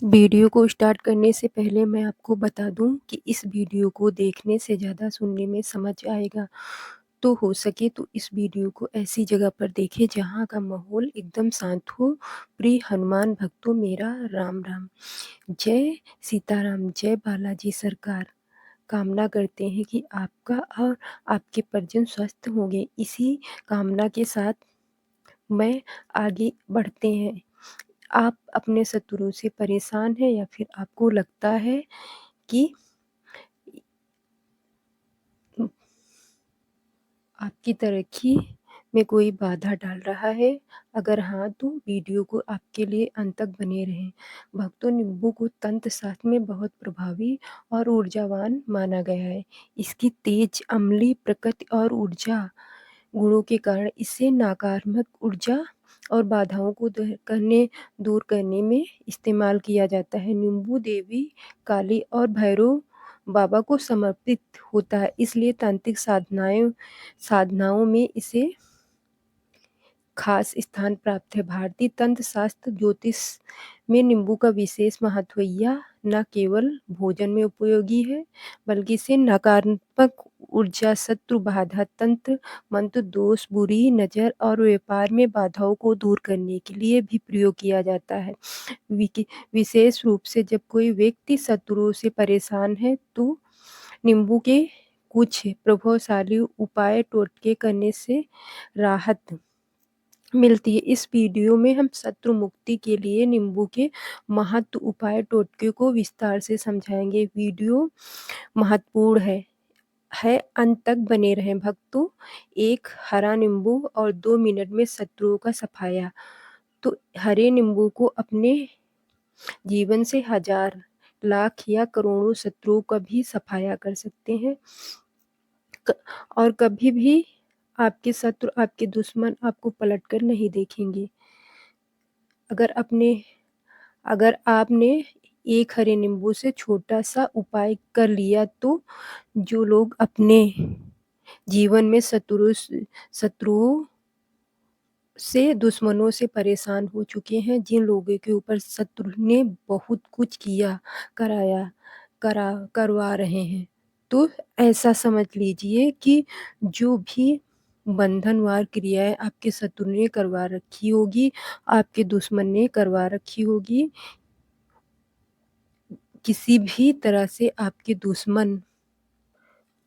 Video को start करने से पहले मैं आपको बता दूँ कि इस वीडियो को देखने से ज़्यादा सुनने में समझ आएगा। तो हो सके तो इस वीडियो को ऐसी जगह पर देखें जहाँ का माहौल एकदम शांत हो। प्रिय हनुमान भक्तों मेरा राम राम। जय सीताराम, जय बालाजी सरकार। कामना करते हैं कि आपका और आपके परिजन स्वस्थ होंगे। इसी कामना के साथ मैं आगे बढ़ते हैं। आप अपने शत्रु से परेशान हैं या फिर आपको लगता है कि आपकी तरक्की में कोई बाधा डाल रहा है? अगर हाँ, तो वीडियो को आपके लिए अंत तक बने रहें। भक्तों, नींबू को तंत्र शास्त्र में बहुत प्रभावी और ऊर्जावान माना गया है। इसकी तेज अम्लीय प्रकृति और ऊर्जा गुणों के कारण इसे नकारात्मक ऊर्जा और बाधाओं को दूर करने में इस्तेमाल किया जाता है। नींबू देवी काली और भैरव बाबा को समर्पित होता है, इसलिए तांत्रिक साधनाओं में इसे खास स्थान प्राप्त है। भारतीय तंत्र शास्त्र ज्योतिष में नींबू का विशेष महत्व है। यह न केवल भोजन में उपयोगी है, बल्कि इसे नकारात्मक ऊर्जा, शत्रु बाधा तंत्र, मंत्र दोष, बुरी नज़र और व्यापार में बाधाओं को दूर करने के लिए भी प्रयोग किया जाता है। विशेष रूप से जब कोई व्यक्ति शत्रुओं से परेशान है, तो नींबू के कुछ प्रभावशाली उपाय टोटके करने से राहत मिलती है। इस वीडियो में हम शत्रु मुक्ति के लिए नींबू के महत्व, उपाय, टोटके को विस्तार से समझाएंगे। वीडियो महत्वपूर्ण है, अंत तक बने रहें भक्तों। एक हरा नींबू और 2 मिनट में शत्रुओं का सफाया। तो हरे नींबू को अपने जीवन से हजार, लाख या करोड़ों शत्रुओं का भी सफाया कर सकते हैं। और कभी भी आपके शत्रु, आपके दुश्मन आपको पलटकर नहीं देखेंगे। अगर आपने एक हरे नींबू से छोटा-सा उपाय कर लिया, तो जो लोग अपने जीवन में शत्रुओं से, दुश्मनों से परेशान हो चुके हैं, जिन लोगों के ऊपर शत्रु ने बहुत कुछ करवा रहे हैं, तो ऐसा समझ लीजिए कि जो भी बंधनवार क्रियाएँ आपके शत्रु ने करवा रखी होगी, आपके दुश्मन ने करवा रखी होगी, किसी भी तरह से आपके दुश्मन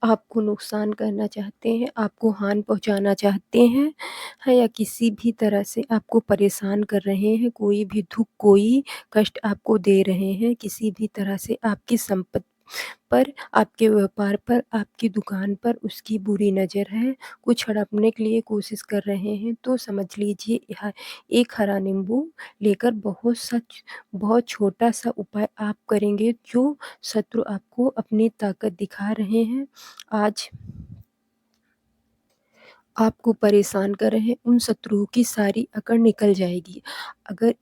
आपको नुकसान करना चाहते हैं, आपको हानि पहुँचाना चाहते हैं, या किसी भी तरह से आपको परेशान कर रहे हैं, कोई भी दुःख, कोई कष्ट आपको दे रहे हैं, किसी भी तरह से आपकी संपत्ति पर, आपके व्यापार पर, आपकी दुकान पर उसकी बुरी नज़र है, कुछ हड़पने के लिए कोशिश कर रहे हैं, तो समझ लीजिए यह एक हरा नींबू लेकर बहुत छोटा-सा उपाय आप करेंगे, जो शत्रु आपको अपनी ताकत दिखा रहे हैं, आज आपको परेशान कर रहे हैं, उन शत्रुओं की सारी अकड़ निकल जाएगी। अगर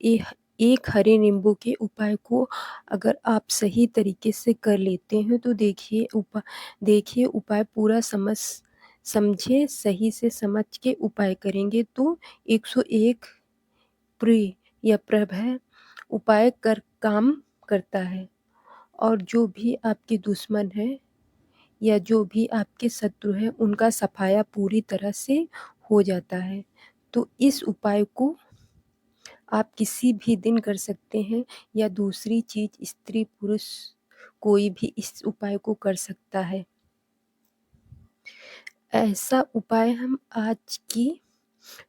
एक हरे नींबू के उपाय को अगर आप सही तरीके से कर लेते हैं, तो देखिए उपाय पूरा समझे, सही से समझ के उपाय करेंगे, तो 101 प्रिय या प्रभव उपाय काम करता है। और जो भी आपके दुश्मन हैं या जो भी आपके शत्रु हैं, उनका सफाया पूरी तरह से हो जाता है। तो इस उपाय को आप किसी भी दिन कर सकते हैं, या दूसरी चीज़, स्त्री पुरुष कोई भी इस उपाय को कर सकता है। ऐसा उपाय हम आज की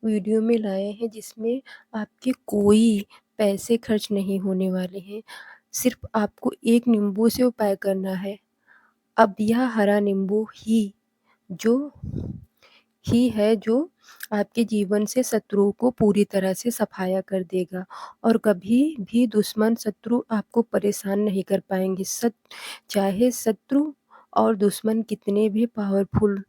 वीडियो में लाए हैं, जिसमें आपके कोई पैसे खर्च नहीं होने वाले हैं। सिर्फ़ आपको एक नींबू से उपाय करना है। अब यह हरा नींबू जो जो आपके जीवन से शत्रुओं को पूरी तरह से सफाया कर देगा, और कभी भी दुश्मन, शत्रु आपको परेशान नहीं कर पाएँगे। चाहे शत्रु और दुश्मन कितने भी पावरफुल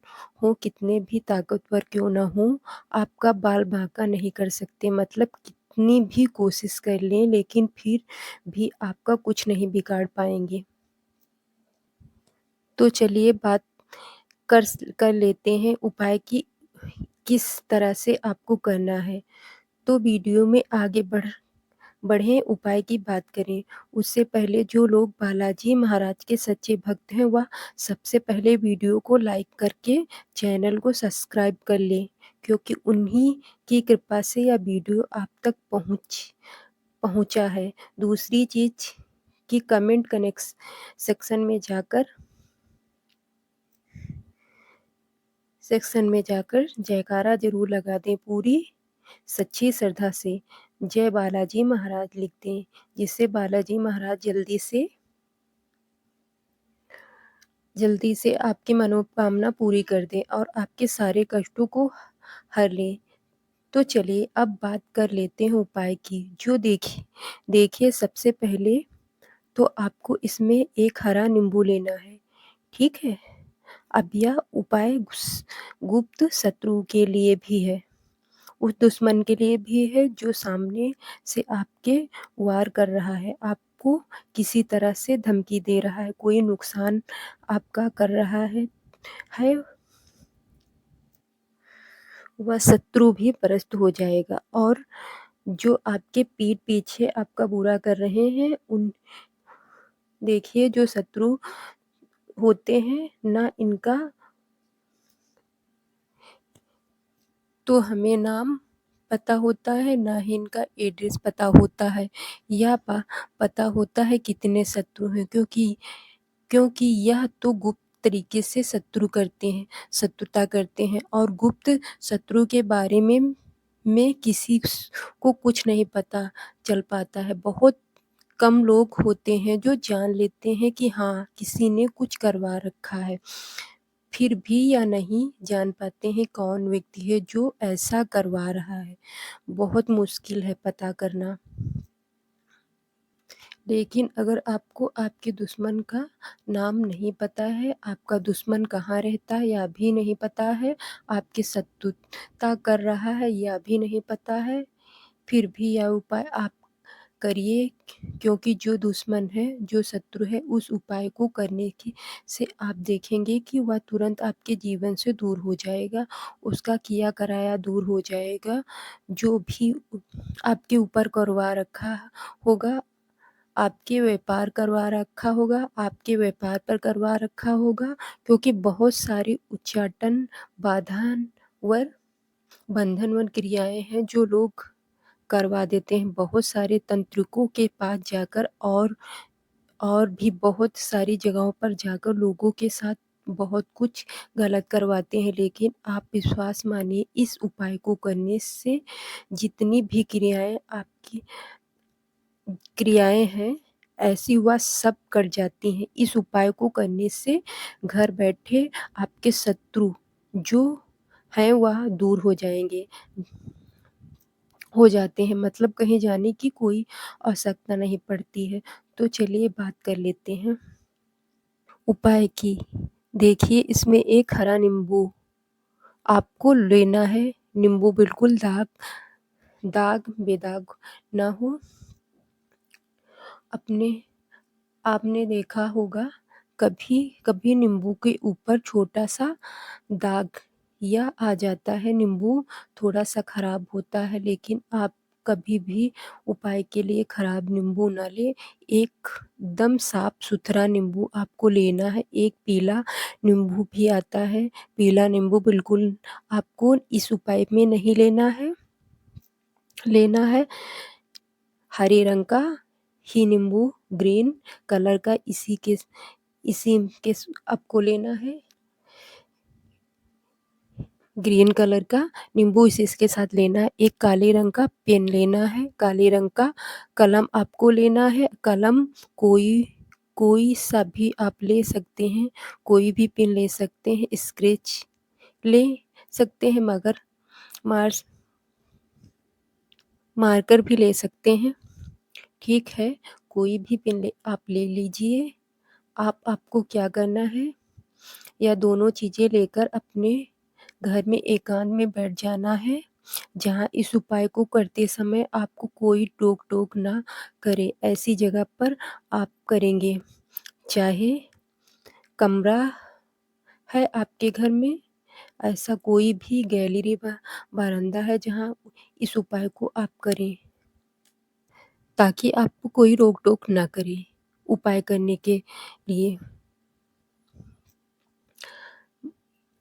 हों, कितने भी ताकतवर क्यों ना हों, आपका बाल बांका नहीं कर सकते। मतलब कितनी भी कोशिश कर लें, लेकिन फिर भी आपका कुछ नहीं बिगाड़ पाएँगे। तो चलिए बात कर लेते हैं उपाय की, किस तरह से आपको करना है। तो वीडियो में आगे बढ़ें उपाय की बात करें, उससे पहले जो लोग बालाजी महाराज के सच्चे भक्त हैं वह सबसे पहले वीडियो को लाइक करके चैनल को सब्सक्राइब कर लें, क्योंकि उन्हीं की कृपा से यह वीडियो आप तक पहुँचा है। दूसरी चीज़ कि कमेंट सेक्शन में जाकर जयकारा ज़रूर लगा दें पूरी सच्ची श्रद्धा से। जय बालाजी महाराज लिख दें, जिससे बालाजी महाराज जल्दी से आपकी मनोकामना पूरी कर दें और आपके सारे कष्टों को हर लें। तो चलिए अब बात कर लेते हैं उपाय की। जो देखिए सबसे पहले तो आपको इसमें एक हरा नींबू लेना है, ठीक है? अब यह उपाय गुप्त शत्रु के लिए भी है, उस दुश्मन के लिए भी है जो सामने से आपके वार कर रहा है, आपको किसी तरह से धमकी दे रहा है, कोई नुकसान आपका कर रहा है वह शत्रु भी परास्त हो जाएगा। और जो आपके पीठ पीछे आपका बुरा कर रहे हैं देखिए जो शत्रु होते हैं ना, इनका तो हमें नाम पता होता है, ना ही इनका एड्रेस पता होता है या पता होता है कितने शत्रु हैं, क्योंकि यह तो गुप्त तरीके से शत्रुता करते हैं और गुप्त शत्रु के बारे में किसी को कुछ नहीं पता चल पाता है। बहुत कम लोग होते हैं जो जान लेते हैं कि हाँ, किसी ने कुछ करवा रखा है। फिर भी यह नहीं जान पाते हैं कौन व्यक्ति है जो ऐसा करवा रहा है। बहुत मुश्किल है पता करना। लेकिन अगर आपको आपके दुश्मन का नाम नहीं पता है, आपका दुश्मन कहाँ रहता है यह भी नहीं पता है, आपकी शत्रुता कर रहा है यह भी नहीं पता है, फिर भी यह उपाय आप करिए, क्योंकि जो दुश्मन है, जो शत्रु है, उस उपाय को करने से आप देखेंगे कि वह तुरंत आपके जीवन से दूर हो जाएगा, उसका किया कराया दूर हो जाएगा। जो भी आपके ऊपर करवा रखा होगा, आपके व्यापार करवा रखा होगा, आपके व्यापार पर करवा रखा होगा, क्योंकि बहुत सारी उच्चाटन, बाधानवर, बंधनवर क्रियाएँ हैं जो लोग करवा देते हैं। बहुत सारे तंत्रिकों के पास जाकर और भी बहुत सारी जगहों पर जाकर लोगों के साथ बहुत कुछ गलत करवाते हैं। लेकिन आप विश्वास मानिए, इस उपाय को करने से जितनी भी क्रियाएँ हैं, ऐसी वह सब कट जाती हैं। इस उपाय को करने से घर बैठे आपके शत्रु जो हैं वह दूर हो जाते हैं, मतलब कहीं जाने की कोई आवश्यकता नहीं पड़ती है। तो चलिए बात कर लेते हैं उपाय की। देखिए इसमें एक हरा नींबू आपको लेना है। नींबू बिल्कुल दाग बेदाग ना हो। आपने देखा होगा कभी नींबू के ऊपर छोटा-सा दाग या आ जाता है, नींबू थोड़ा-सा खराब होता है, लेकिन आप कभी भी उपाय के लिए खराब नींबू ना लें। एकदम साफ-सुथरा नींबू आपको लेना है। एक पीला नींबू भी आता है, पीला नींबू बिल्कुल आपको इस उपाय में नहीं लेना है हरे रंग का ही नींबू, ग्रीन कलर का इसी के आपको लेना है। ग्रीन कलर का नींबू इसके साथ लेना है। एक काले रंग का पेन लेना है, काले रंग का कलम आपको लेना है। कलम कोई सा भी आप ले सकते हैं, कोई भी पेन ले सकते हैं, स्केच ले सकते हैं, मगर मार्कर भी ले सकते हैं, ठीक है? कोई भी पेन आप ले लीजिए। आपको क्या करना है, यह दोनों चीज़ें लेकर अपने घर में एकांत में बैठ जाना है, जहाँ इस उपाय को करते समय आपको कोई टोक-टोक ना करे। ऐसी जगह पर आप करेंगे, चाहे कमरा है आपके घर में, ऐसा कोई भी गैलरी बरामदा है जहाँ इस उपाय को आप करें। ताकि आपको कोई रोक-टोक ना करे उपाय करने के लिए।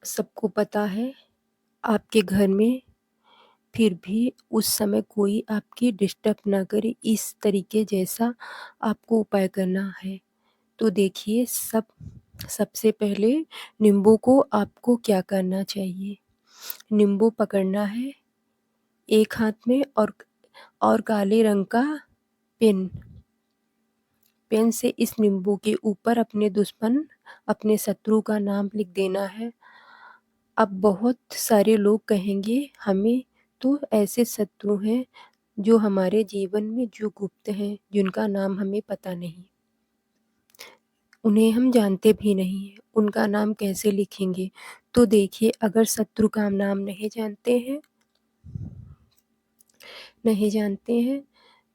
सबको पता है आपके घर में फिर भी उस समय कोई आपकी डिस्टर्ब ना करे, इस तरीके जैसा आपको उपाय करना है। तो देखिए सबसे पहले नींबू को आपको क्या करना चाहिए, नींबू पकड़ना है एक हाथ में और काले रंग का पेन पेन से इस नींबू के ऊपर अपने दुश्मन, अपने शत्रु का नाम लिख देना है। अब बहुत सारे लोग कहेंगे हमें तो ऐसे शत्रु हैं जो हमारे जीवन में जो गुप्त हैं, जिनका नाम हमें पता नहीं। उन्हें हम जानते भी नहीं हैं, उनका नाम कैसे लिखेंगे? तो देखिए अगर शत्रु का नाम नहीं जानते हैं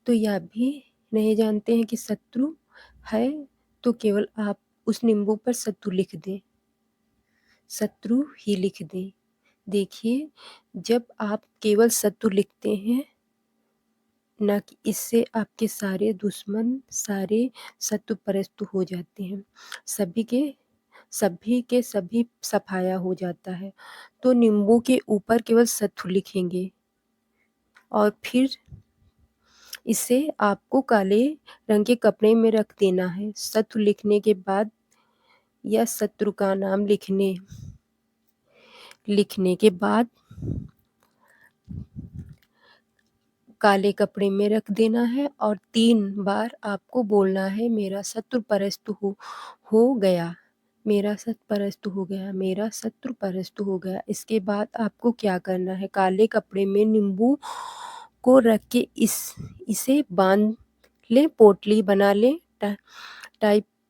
तो या भी नहीं जानते हैं कि शत्रु है, तो केवल आप उस नींबू पर शत्रु लिख दें, शत्रु ही लिख दें। देखिए जब आप केवल शत्रु लिखते हैं ना, कि इससे आपके सारे दुश्मन, सारे शत्रु परास्त हो जाते हैं। सभी के सभी सफाया हो जाता है। तो नींबू के ऊपर केवल शत्रु लिखेंगे और फिर इसे आपको काले रंग के कपड़े में रख देना है। शत्रु लिखने के बाद या शत्रु का नाम लिखने के बाद काले कपड़े में रख देना है और 3 बार आपको बोलना है मेरा शत्रु परास्त हो गया, मेरा शत्रु परास्त हो गया, मेरा शत्रु परास्त हो गया। इसके बाद आपको क्या करना है, काले कपड़े में नींबू को रख के इसे बाँध लें, पोटली बना लें,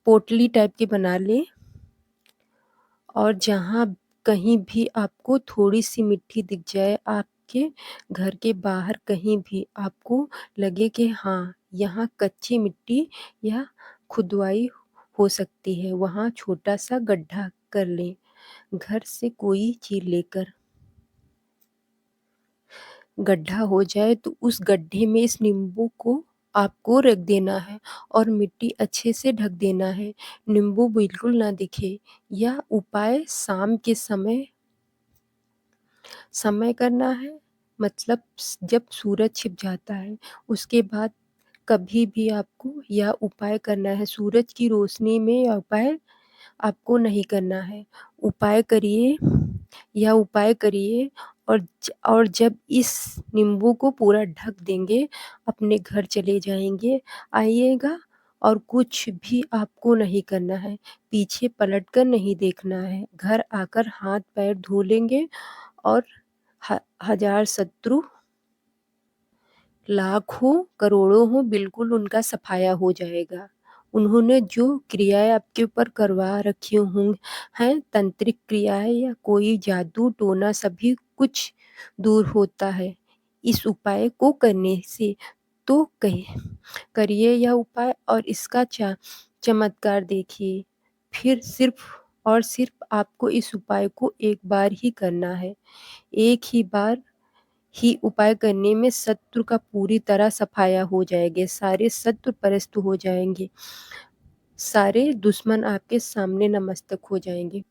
पोटली टाइप की बना लें और जहाँ कहीं भी आपको थोड़ी-सी मिट्टी दिख जाए, आपके घर के बाहर कहीं भी आपको लगे कि हाँ, यहाँ कच्ची मिट्टी या खुदवाई हो सकती है, वहाँ छोटा-सा गड्ढा कर लें। घर से कोई चीज़ लेकर गड्ढा हो जाए तो उस गड्ढे में इस नींबू को आपको रख देना है और मिट्टी अच्छे से ढक देना है। नींबू बिल्कुल ना दिखे। यह उपाय शाम के समय करना है, मतलब जब सूरज छिप जाता है, उसके बाद कभी भी आपको यह उपाय करना है। सूरज की रोशनी में यह उपाय आपको नहीं करना है। यह उपाय करिए और जब इस नींबू को पूरा ढक देंगे, अपने घर चले आइएगा और कुछ भी आपको नहीं करना है, पीछे पलट कर नहीं देखना है। घर आकर हाथ-पैर धो लेंगे और हज़ार शत्रु, लाख हो, करोड़ों हो, बिल्कुल उनका सफाया हो जाएगा। उन्होंने जो क्रियाएँ आपके ऊपर करवा रखी हैं, तांत्रिक क्रियाएँ या कोई जादू टोना सभी कुछ दूर होता है इस उपाय को करने से। तो करिए यह उपाय और इसका चमत्कार देखिए। फिर सिर्फ़ आपको इस उपाय को एक बार ही करना है। एक ही बार ही उपाय करने में शत्रु का पूरी तरह सफाया हो जाएगा, सारे शत्रु परास्त हो जाएँगे, सारे दुश्मन आपके सामने नतमस्तक हो जाएँगे।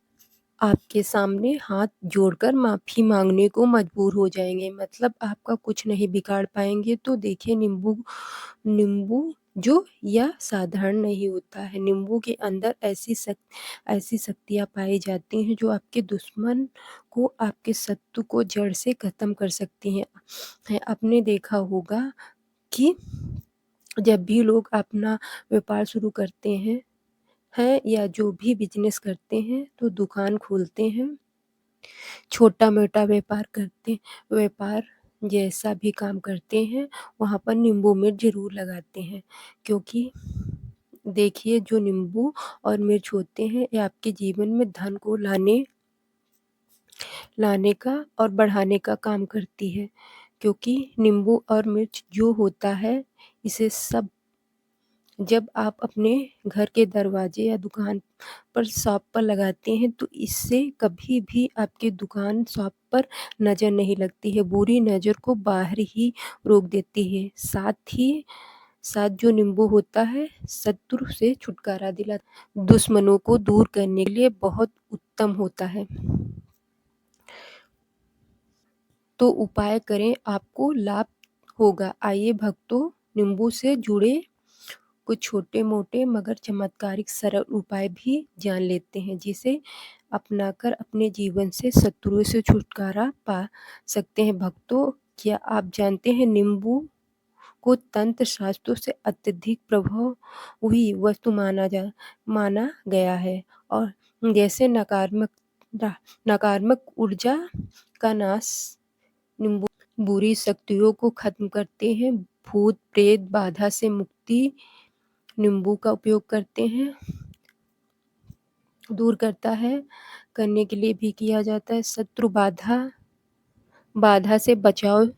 आपके सामने हाथ जोड़कर माफ़ी माँगने को मजबूर हो जाएँगे, मतलब आपका कुछ नहीं बिगाड़ पाएँगे। तो देखिए नींबू जो यह साधारण नहीं होता है, नींबू के अंदर ऐसी शक्तियाँ पाई जाती हैं जो आपके दुश्मन को, आपके शत्रु को जड़ से ख़त्म कर सकती हैं। आपने देखा होगा कि जब भी लोग अपना व्यापार शुरू करते हैं या जो भी बिज़नेस करते हैं, तो दुकान खोलते हैं, छोटा-मोटा व्यापार जैसा भी काम करते हैं, वहाँ पर नींबू मिर्च ज़रूर लगाते हैं, क्योंकि देखिए जो नींबू और मिर्च होते हैं, ये आपके जीवन में धन को लाने का और बढ़ाने का काम करती है, क्योंकि नींबू और मिर्च जो होता है, इसे जब आप अपने घर के दरवाजे या दुकान पर, शॉप पर लगाते हैं, तो इससे कभी भी आपकी दुकान, शॉप पर नज़र नहीं लगती है, बुरी नज़र को बाहर ही रोक देती है। साथ ही साथ जो नींबू होता है शत्रु से छुटकारा दिलाता, दुश्मनों को दूर करने के लिए बहुत उत्तम होता है। तो उपाय करें, आपको लाभ होगा। आइए भक्तों, नींबू से जुड़े कुछ छोटे-मोटे मगर चमत्कारिक सरल उपाय भी जान लेते हैं, जिसे अपनाकर अपने जीवन से शत्रुओं से छुटकारा पा सकते हैं। भक्तों, क्या आप जानते हैं नींबू को तंत्र शास्त्रों से अत्यधिक प्रभावी वस्तु माना गया है और जैसे नकारात्मक ऊर्जा का नाश नींबू बुरी शक्तियों को खत्म करते हैं, भूत प्रेत बाधा से मुक्ति नींबू का उपयोग करते हैं, दूर करता है, करने के लिए भी किया जाता है। शत्रु बाधा से बचाव,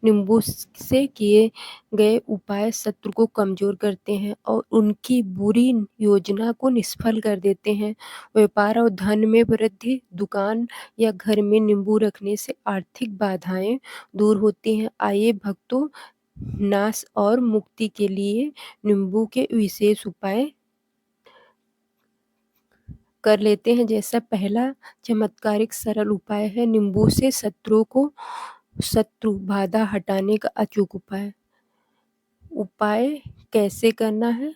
नींबू से किए गए उपाय शत्रु को कमजोर करते हैं और उनकी बुरी योजना को निष्फल कर देते हैं। व्यापार और धन में वृद्धि, दुकान या घर में नींबू रखने से आर्थिक बाधाएं दूर होती हैं। आइए भक्तों, नाश और मुक्ति के लिए नींबू के विशेष उपाय कर लेते हैं। जैसा पहला चमत्कारिक सरल उपाय है नींबू से शत्रु बाधा हटाने का अचूक उपाय। उपाय कैसे करना है?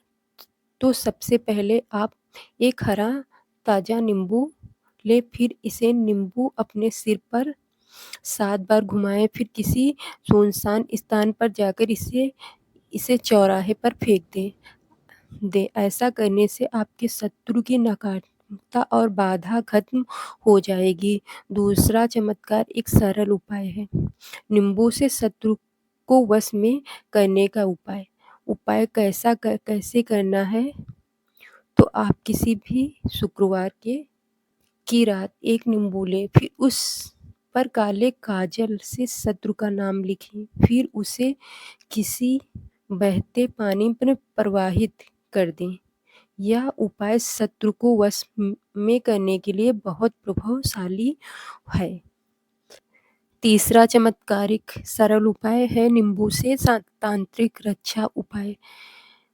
तो सबसे पहले आप एक हरा ताजा नींबू ले, फिर इसे नींबू अपने सिर पर 7 बार घुमाएं, फिर किसी सुनसान स्थान पर जाकर इसे चौराहे पर फेंक दें। ऐसा करने से आपके शत्रु की नकारात्मकता और बाधा खत्म हो जाएगी। दूसरा चमत्कार एक सरल उपाय है, नींबू से शत्रु को वश में करने का उपाय। उपाय कैसे करना है? तो आप किसी भी शुक्रवार की रात एक नींबू लें, फिर उस पर काले काजल से शत्रु का नाम लिखें, फिर उसे किसी बहते पानी में प्रवाहित कर दें। यह उपाय शत्रु को वश में करने के लिए बहुत प्रभावशाली है। तीसरा चमत्कारिक सरल उपाय है नींबू से तांत्रिक रक्षा उपाय।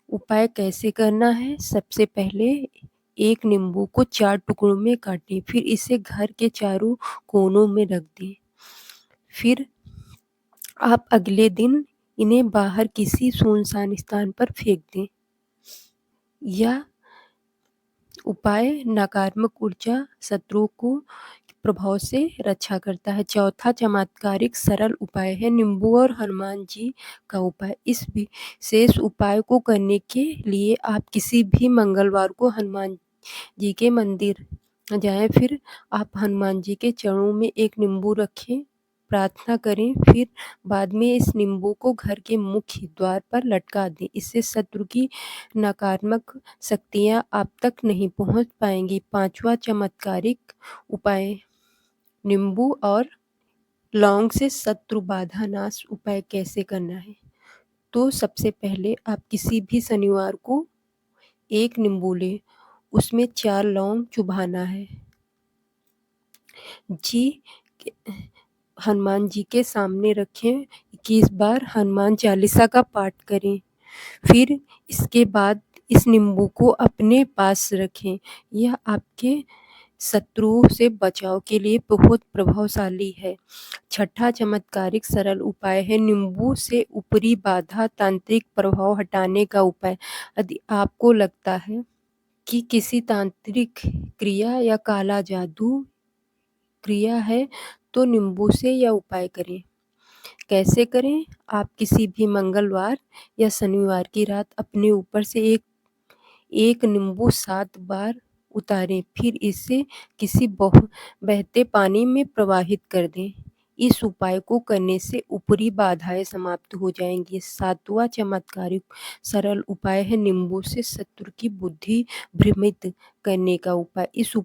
उपाय कैसे करना है? सबसे पहले एक नींबू को 4 टुकड़ों में काटें, फिर इसे घर के चारों कोनों में रख दें। फिर आप अगले दिन इन्हें बाहर किसी सुनसान स्थान पर फेंक दें। यह उपाय नकारात्मक ऊर्जा शत्रुओं को प्रभाव से रक्षा करता है। चौथा चमत्कारिक सरल उपाय है नींबू और हनुमान जी का उपाय। इस विशेष उपाय को करने के लिए आप किसी भी मंगलवार को हनुमान जी के मंदिर जाएं, फिर आप हनुमान जी के चरणों में एक नींबू रखें, प्रार्थना करें, फिर बाद में इस नींबू को घर के मुख्य द्वार पर लटका दें। इससे शत्रु की नकारात्मक शक्तियां आप तक नहीं पहुंच पाएंगी। पांचवा चमत्कारिक उपाय नींबू और लौंग से शत्रु बाधा नाश उपाय कैसे करना है? तो सबसे पहले आप किसी भी शनिवार को एक नींबू लें, उसमें 4 लौंग चुभाना है। हनुमान जी के सामने रखें, 21 बार हनुमान चालीसा का पाठ करें। फिर इसके बाद इस नींबू को अपने पास रखें। यह आपके शत्रुओं से बचाव के लिए बहुत प्रभावशाली है। छठा चमत्कारिक सरल उपाय है नींबू से ऊपरी बाधा तांत्रिक प्रभाव हटाने का उपाय। यदि आपको लगता है कि किसी तांत्रिक क्रिया या काला जादू क्रिया है, तो नींबू से यह उपाय करें। कैसे करें? आप किसी भी मंगलवार या शनिवार की रात अपने ऊपर से एक नींबू 7 बार उतारें, फिर इसे किसी बहते पानी में प्रवाहित कर दें। इस उपाय को करने से ऊपरी बाधाएं समाप्त हो जाएंगी। सातवां चमत्कारिक सरल उपाय है नींबू से शत्रु की बुद्धि भ्रमित करने का उपाय। इस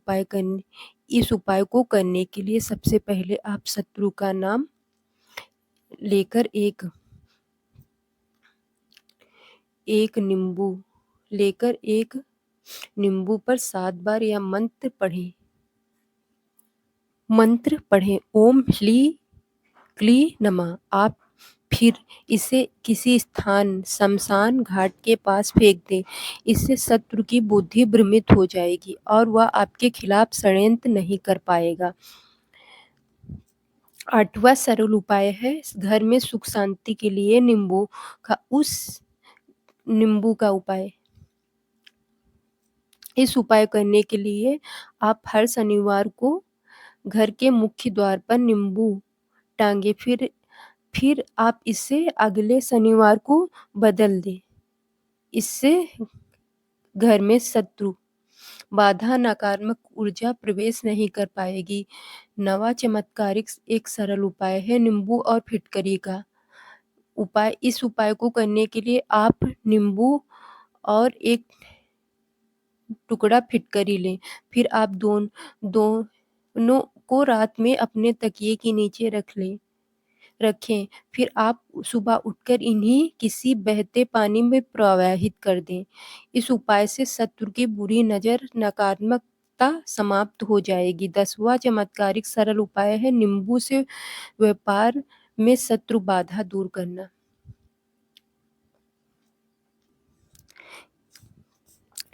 उपाय को करने के लिए सबसे पहले आप शत्रु का नाम लेकर एक नींबू पर 7 बार यह मंत्र पढ़ें, ओम ह्ली क्ली नमः। आप फिर इसे किसी स्थान शमशान घाट के पास फेंक दें। इससे शत्रु की बुद्धि भ्रमित हो जाएगी और वह आपके खिलाफ षड्यंत्र नहीं कर पाएगा। 8वां सरल उपाय है घर में सुख शांति के लिए नींबू का उपाय। इस उपाय करने के लिए आप हर शनिवार को घर के मुख्य द्वार पर नींबू टांगे, फिर आप इसे अगले शनिवार को बदल दें। इससे घर में शत्रु बाधा नकारात्मक ऊर्जा प्रवेश नहीं कर पाएगी। 9वां चमत्कारिक एक सरल उपाय है नींबू और फिटकरी का उपाय। इस उपाय को करने के लिए आप नींबू और एक टुकड़ा फिटकरी लें। फिर आप दोनों को रात में अपने तकिए के नीचे रखें। फिर आप सुबह उठकर इन्हें किसी बहते पानी में प्रवाहित कर दें। इस उपाय से शत्रु की बुरी नज़र नकारात्मकता समाप्त हो जाएगी। 10वां चमत्कारिक सरल उपाय है नींबू से व्यापार में शत्रु बाधा दूर करना।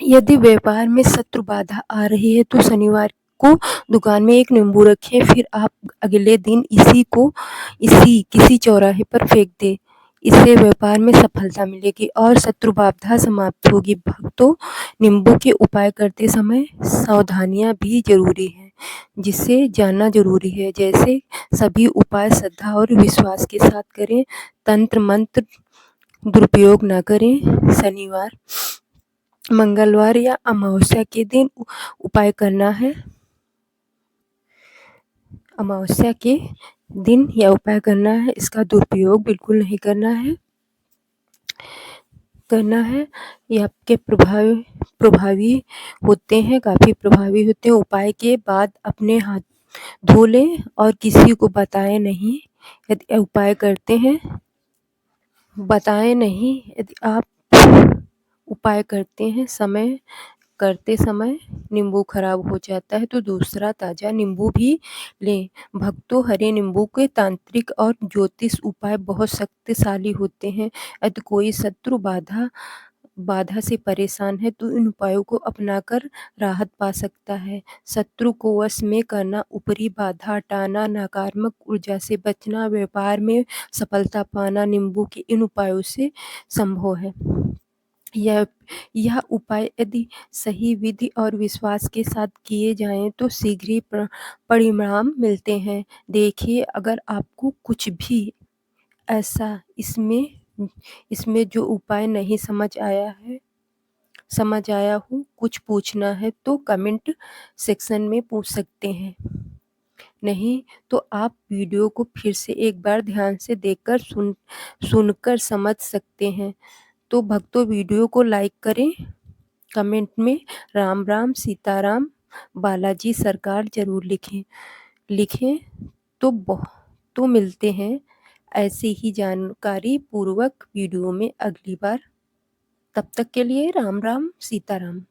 यदि व्यापार में शत्रु बाधा आ रही है तो शनिवार को दुकान में एक नींबू रखें, फिर आप अगले दिन इसी किसी चौराहे पर फेंक दें। इससे व्यापार में सफलता मिलेगी और शत्रु बाधा समाप्त होगी। भक्तों, नींबू के उपाय करते समय सावधानियां भी जरूरी हैं, जिसे जानना जरूरी है। जैसे सभी उपाय श्रद्धा और विश्वास के साथ करें। तंत्र मंत्र दुरुपयोग न करें। शनिवार, मंगलवार या अमावस्या के दिन उपाय करना है। अमावस्या के दिन यह उपाय करना है। इसका दुरुपयोग बिल्कुल नहीं करना है। ये आपके प्रभावी होते हैं, काफ़ी प्रभावी होते हैं। उपाय के बाद अपने हाथ धो लें और किसी को बताएं नहीं। यदि उपाय करते हैं बताएं नहीं। यदि आप उपाय करते समय नींबू खराब हो जाता है तो दूसरा ताज़ा नींबू भी लें। भक्तों, हरे नींबू के तांत्रिक और ज्योतिष उपाय बहुत शक्तिशाली होते हैं। यदि कोई शत्रु बाधा से परेशान है तो इन उपायों को अपनाकर राहत पा सकता है। शत्रु को वश में करना, ऊपरी बाधा हटाना, नकारात्मक ऊर्जा से बचना, व्यापार में सफलता पाना नींबू के इन उपायों से संभव है। यह उपाय यदि सही विधि और विश्वास के साथ किए जाएं तो शीघ्र ही परिणाम मिलते हैं। देखिए, अगर आपको कुछ भी ऐसा इसमें जो उपाय नहीं समझ आया हो, कुछ पूछना है तो कमेंट सेक्शन में पूछ सकते हैं। नहीं तो आप वीडियो को फिर से एक बार ध्यान से देखकर सुनकर समझ सकते हैं। तो भक्तों, वीडियो को लाइक करें, कमेंट में राम राम, सीताराम, बालाजी सरकार जरूर लिखें। तो मिलते हैं ऐसे ही जानकारी पूर्वक वीडियो में अगली बार। तब तक के लिए राम राम, सीताराम।